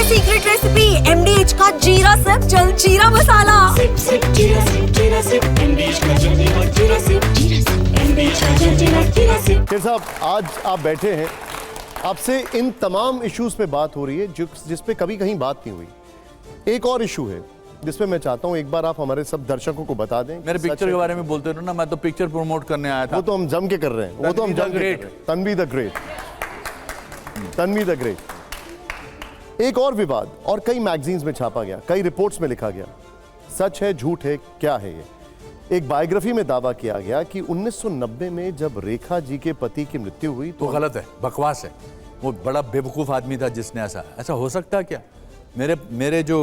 Secret recipe MDH का जीरा SIP जल जीरा मसाला। सिप सिप जीरा सिप MDH का जल जीरा सिप MDH का जल जीरा सिप। खेर साहब, आज आप बैठे हैं, आपसे इन तमाम इश्यूज पे बात हो रही है जिस पे कभी कहीं बात नहीं हुई। एक और इशू है जिसपे मैं चाहता हूं एक बार आप हमारे सब दर्शकों को बता दें। मेरे पिक्चर के बारे में बोलते रहो ना, मैं तो पिक्चर प्रमोट करने आया था। वो तो हम जम के कर रहे हैं, वो तो हम जम के कर रहे हैं। Tanvi the great, Tanvi the great. एक और विवाद और कई मैगजीन्स में छापा गया, कई रिपोर्ट्स में लिखा गया, सच है झूठ है क्या है ये। एक बायोग्राफी में दावा किया गया कि 1990 में जब रेखा जी के पति की मृत्यु हुई तो गलत है, बकवास है। वो बड़ा बेवकूफ आदमी था जिसने ऐसा हो सकता है क्या? मेरे जो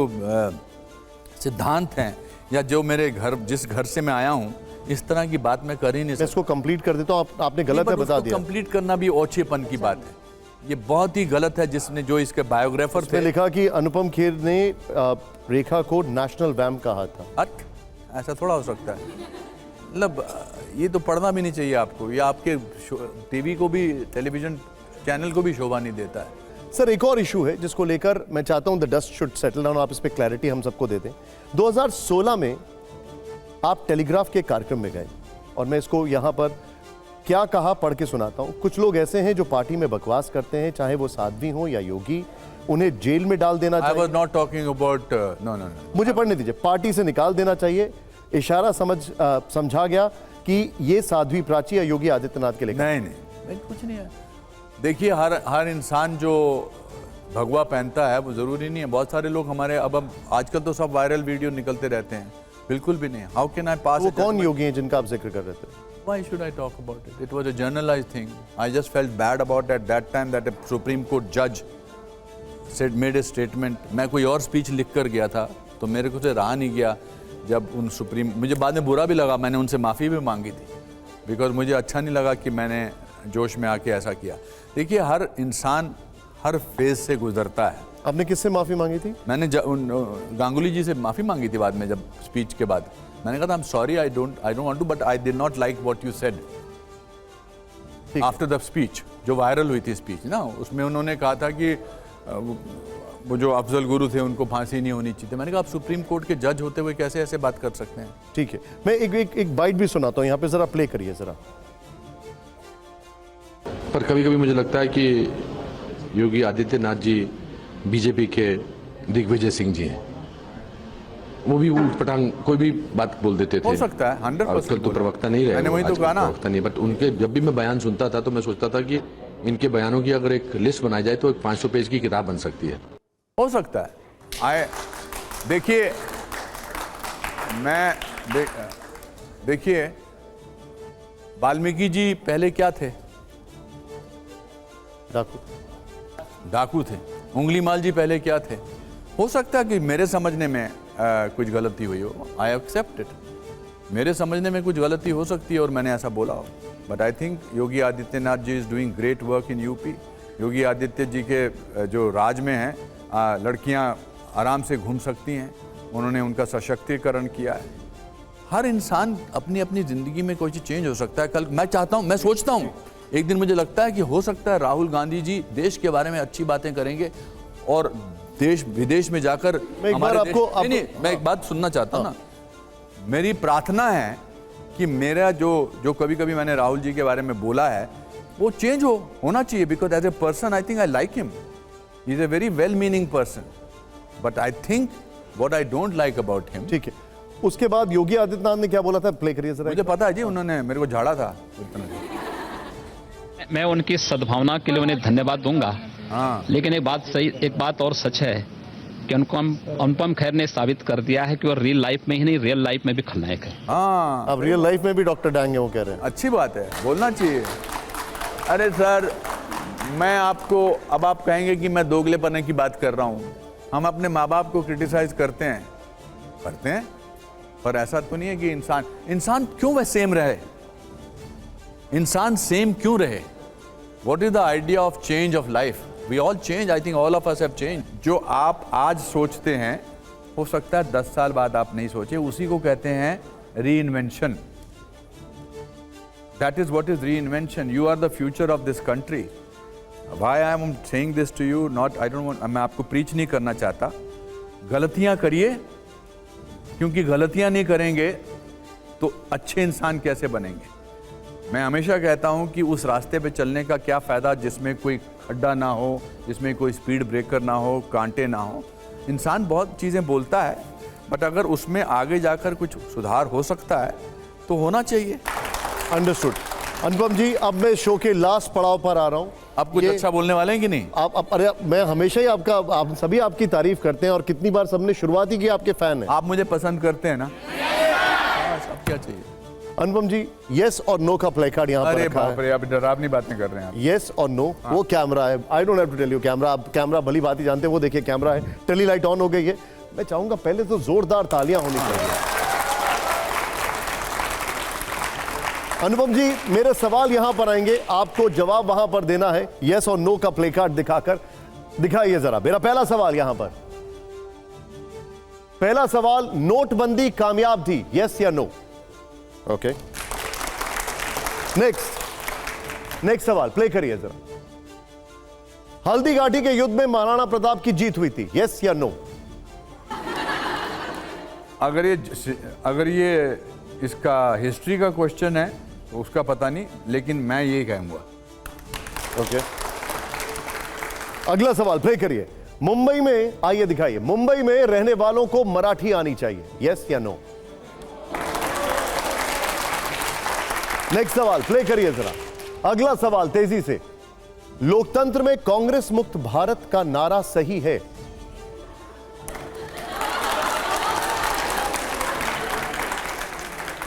सिद्धांत हैं या जो मेरे घर, जिस घर से मैं आया हूं, इस तरह की बात मैं कर ही नहीं सकता। इसको कंप्लीट कर देता हूं, आपने गलत है बता दिया। कंप्लीट करना भी ओछेपन की बात है, ये बहुत ही गलत है। जिसने जो इसके बायोग्राफर थे, लिखा कि अनुपम खेर ने रेखा को नेशनल वैम्प कहा था। ऐसा थोड़ा हो सकता है, मतलब ये तो पढ़ना भी नहीं चाहिए आपको, ये आपके टीवी को भी, टेलीविजन चैनल को भी शोभा नहीं देता है। सर, एक और इशू है जिसको लेकर मैं चाहता हूं the dust should settle down, आप इस पे क्लैरिटी हम सबको दे दें। 2016 में आप टेलीग्राफ के कार्यक्रम में गए और मैं इसको यहां पर क्या कहा पढ़ के सुनाता हूं। कुछ लोग ऐसे हैं जो पार्टी में बकवास करते हैं, चाहे वो साध्वी हो या योगी, उन्हें जेल में डाल देना चाहिए। I was not talking about, no. मुझे पढ़ने दीजिए। पार्टी से निकाल देना चाहिए, इशारा समझा गया कि ये साध्वी प्राची या योगी आदित्यनाथ के लिए। नहीं, कुछ नहीं है। देखिए, हर इंसान जो भगवा पहनता है वो जरूरी नहीं है। बहुत सारे लोग हमारे अब आजकल तो सब वायरल वीडियो निकलते रहते हैं, बिल्कुल भी नहीं। हाउ कैन आई पास? वो कौन योगी हैं जिनका आप जिक्र कर रहे थे? Why should I talk about it? It was a generalized thing. I just felt bad about it at that time that a Supreme Court judge made a statement. मैं कोई और स्पीच लिख कर गया था तो मेरे को से रहा नहीं गया जब मुझे बाद में बुरा भी लगा, मैंने उनसे माफ़ी भी मांगी थी, बिकॉज मुझे अच्छा नहीं लगा कि मैंने जोश में आके ऐसा किया। देखिए, हर इंसान हर फेज से गुजरता है। आपने किससे माफ़ी मांगी थी? मैंने गांगुली जी से माफ़ी मांगी थी बाद में, जब स्पीच के बाद मैंने कहा था, I am sorry, I don't want to, but I did not like what you said after the speech. जो वायरल हुई थी स्पीच ना, उसमें उन्होंने कहा था कि वो जो अफजल गुरु थे उनको फांसी नहीं होनी चाहिए। मैंने कहा, आप सुप्रीम कोर्ट के जज होते हुए कैसे ऐसे बात कर सकते हैं? ठीक है, मैं एक बाइट भी सुनाता हूँ, यहाँ पे जरा प्ले करिए जरा। पर कभी कभी मुझे लगता है कि योगी आदित्यनाथ जी बीजेपी के दिग्विजय सिंह जी हैं। वो भी ऊटपटांग कोई भी बात बोल देते थे। हो सकता है, 100%। आजकल तो प्रवक्ता नहीं रहे, मैंने वही तो कहा ना, प्रवक्ता नहीं। बट उनके जब भी मैं बयान सुनता था तो मैं सोचता था कि इनके बयानों की अगर एक लिस्ट बनाई जाए तो एक 500 पेज की किताब बन सकती है। हो सकता है। देखिए, देखिए वाल्मीकि जी पहले क्या थे? डाकू थे। उंगली माल जी पहले क्या थे? हो सकता है कि मेरे समझने में कुछ गलती हुई हो, आई एक्सेप्ट इट। मेरे समझने में कुछ गलती हो सकती है और मैंने ऐसा बोला हो, but I think Yogi Adityanath ji is doing great work in UP. Yogi Aditya ji के जो राज में हैं, लड़कियां आराम से घूम सकती हैं, उन्होंने उनका सशक्तिकरण किया है। हर इंसान अपनी अपनी ज़िंदगी में कोई चीज़ चेंज हो सकता है। कल मैं सोचता हूँ एक दिन मुझे लगता है कि हो सकता है राहुल गांधी जी देश के बारे में अच्छी बातें करेंगे और देश विदेश में जाकर मैं एक बात सुनना चाहता हूँ ना। मेरी प्रार्थना है कि मेरा जो कभी कभी मैंने राहुल जी के बारे में बोला है वो चेंज होना चाहिए, because as a person I think I like him. He is a very well meaning person, but I think what I don't like about him. ठीक है, उसके बाद योगी आदित्यनाथ ने क्या बोला था, प्ले करिए जरा। मुझे पता है जी, उन्होंने मेरे को झाड़ा था। मैं उनकी सद्भावना के लिए उन्हें धन्यवाद दूंगा। हाँ। लेकिन एक बात और सच है कि अनुपम खेर ने साबित कर दिया है कि वो रियल लाइफ में ही नहीं, रियल लाइफ में भी खलनायक है। हाँ, अब रियल लाइफ में भी डॉक्टर डांग है, वो कह रहे हैं। अच्छी बात है, बोलना चाहिए। अरे सर, मैं आपको, अब आप कहेंगे कि मैं दोगलेपने की बात कर रहा हूँ। हम अपने माँ बाप को क्रिटिसाइज करते हैं, पर ऐसा तो नहीं है कि इंसान क्यों वह सेम रहे? इंसान सेम क्यों रहे? What is the idea of change of life? We all change. I think all of us have changed. जो आप आज सोचते हैं, हो सकता है 10 साल बाद आप नहीं सोचे। उसी को कहते हैं reinvention. That is what is reinvention. You are the future of this country. Why I am saying this to you? Not I don't want. मैं आपको प्रीच नहीं करना चाहता. गलतियां करिए, क्योंकि गलतियां नहीं करेंगे तो अच्छे इंसान कैसे बनेंगे. मैं हमेशा कहता हूं कि उस रास्ते पे चलने का क्या फ़ायदा जिसमें कोई खड्डा ना हो, जिसमें कोई स्पीड ब्रेकर ना हो, कांटे ना हो. इंसान बहुत चीज़ें बोलता है, बट अगर उसमें आगे जाकर कुछ सुधार हो सकता है तो होना चाहिए. अंडरस्टूड. अनुपम जी, अब मैं शो के लास्ट पड़ाव पर आ रहा हूं. आप कुछ अच्छा बोलने वाले हैं कि नहीं? आप अरे मैं हमेशा ही आप सभी आपकी तारीफ करते हैं और कितनी बार सबने शुरुआत ही की आपके फैन हैं. आप मुझे पसंद करते हैं ना. बस अब क्या चाहिए. अनुपम जी, यस और नो का प्ले कार्ड यहाँ पर अरे रखा बाप रे, आप डरावनी बातें कर रहे हैं आप. यस और नो. वो कैमरा है. I don't have to tell you. Camera, आप कैमरा भली बात ही जानते हैं. वो देखिए कैमरा है. टेली लाइट ऑन हो गई है. मैं चाहूंगा पहले तो जोरदार तालियां होनी चाहिए. अनुपम जी, मेरे सवाल यहां पर आएंगे, आपको जवाब वहां पर देना है. यस और नो का प्ले कार्ड दिखाकर दिखाइए जरा. मेरा पहला सवाल यहां पर, पहला सवाल, नोटबंदी कामयाब थी, यस या नो? ओके. नेक्स्ट सवाल प्ले करिए जरा. हल्दी घाटी के युद्ध में महाराणा प्रताप की जीत हुई थी, यस या नो? अगर ये इसका हिस्ट्री का क्वेश्चन है तो उसका पता नहीं, लेकिन मैं ये कहूंगा. ओके. अगला सवाल प्ले करिए. मुंबई में, आइए दिखाइए, मुंबई में रहने वालों को मराठी आनी चाहिए, यस या नो? नेक्स्ट सवाल प्ले करिए जरा. अगला सवाल तेजी से. लोकतंत्र में कांग्रेस मुक्त भारत का नारा सही है?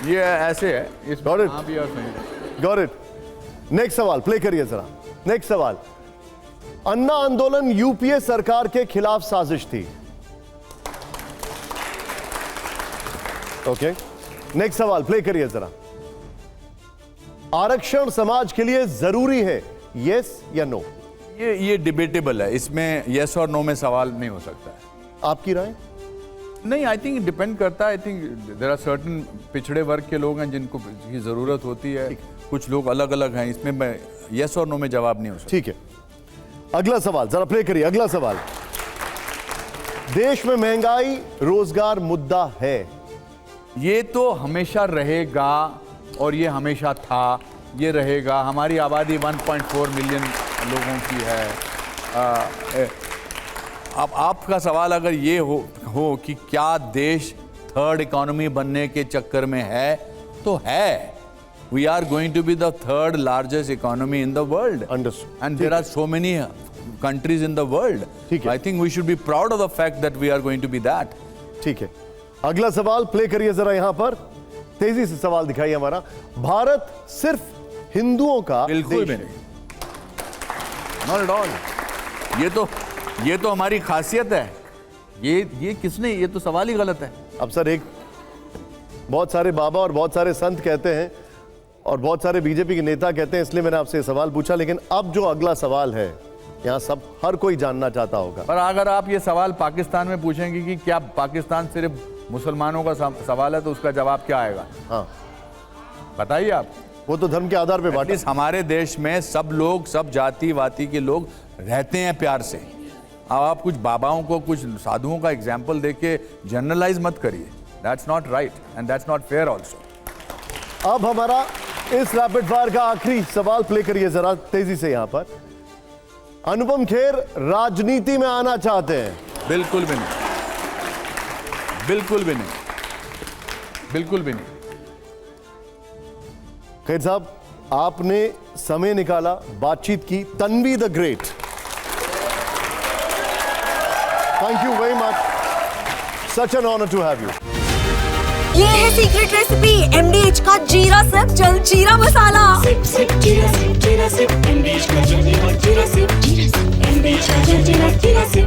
ये ऐसे है. इस Got it. हाँ भी और नहीं. Got it. नेक्स्ट सवाल प्ले करिए जरा. नेक्स्ट सवाल. अन्ना आंदोलन यूपीए सरकार के खिलाफ साजिश थी. ओके. नेक्स्ट सवाल प्ले करिए जरा. आरक्षण समाज के लिए जरूरी है, यस या नो? ये डिबेटेबल है. इसमें यस और नो में सवाल नहीं हो सकता है. आपकी राय? नहीं, आई थिंक डिपेंड करता है. I think there are certain पिछड़े वर्ग के लोग हैं जिनको की जरूरत होती है. कुछ लोग अलग अलग हैं. इसमें मैं यस और नो में जवाब नहीं हो सकता. ठीक है. अगला सवाल जरा प्ले करिए. अगला सवाल. देश में महंगाई रोजगार मुद्दा है, ये तो हमेशा रहेगा और ये हमेशा था, ये रहेगा. हमारी आबादी 1.4 मिलियन लोगों की है. अब आपका सवाल अगर ये हो कि क्या देश थर्ड इकोनॉमी बनने के चक्कर में है, तो है. We are going to be the third largest economy in the world. Understood. And there are so many countries in the world. ठीक है. I think we should be proud of the fact that we are going to be that. ठीक है. अगला सवाल play करिए जरा. यहां पर तेजी से सवाल दिखाइए हमारा. भारत सिर्फ हिंदुओं का बिल्कुल भी देश नहीं. Not at all. ये तो हमारी खासियत है. ये किसने, ये तो सवाल ही गलत है. अब सर, एक बहुत सारे बाबा और बहुत सारे संत कहते हैं और बहुत सारे बीजेपी के नेता कहते हैं, इसलिए मैंने आपसे सवाल पूछा. लेकिन अब जो अगला सवाल है, यहां सब हर कोई जानना चाहता होगा. पर अगर आप ये सवाल पाकिस्तान में पूछेंगे कि क्या पाकिस्तान सिर्फ मुसलमानों का सवाल है, तो उसका जवाब क्या आएगा? हाँ, बताइए आप. वो तो धर्म के आधार पे बांटा. हमारे देश में सब लोग, सब जाति वाति के लोग रहते हैं प्यार से. अब आप कुछ बाबाओं को, कुछ साधुओं का एग्जाम्पल देके जनरलाइज मत करिए. That's not right and that's not fair also. अब हमारा इस रैपिड फायर का आखिरी सवाल प्ले करिए जरा तेजी से. यहां पर अनुपम खेर राजनीति में आना चाहते हैं? बिल्कुल भी नहीं. बिल्कुल भी नहीं. बिल्कुल भी नहीं. खेर साहब, आपने समय निकाला, बातचीत की. Tanvi the great, thank you very much. Such an honour to have you. ये है सीक्रेट रेसिपी एमडीएच का जीरा सिर्फ जलजीरा मसाला. Sip, sip, jeera sip, MDH का जलजीरा, jeera sip, MDH का जलजीरा, jeera sip.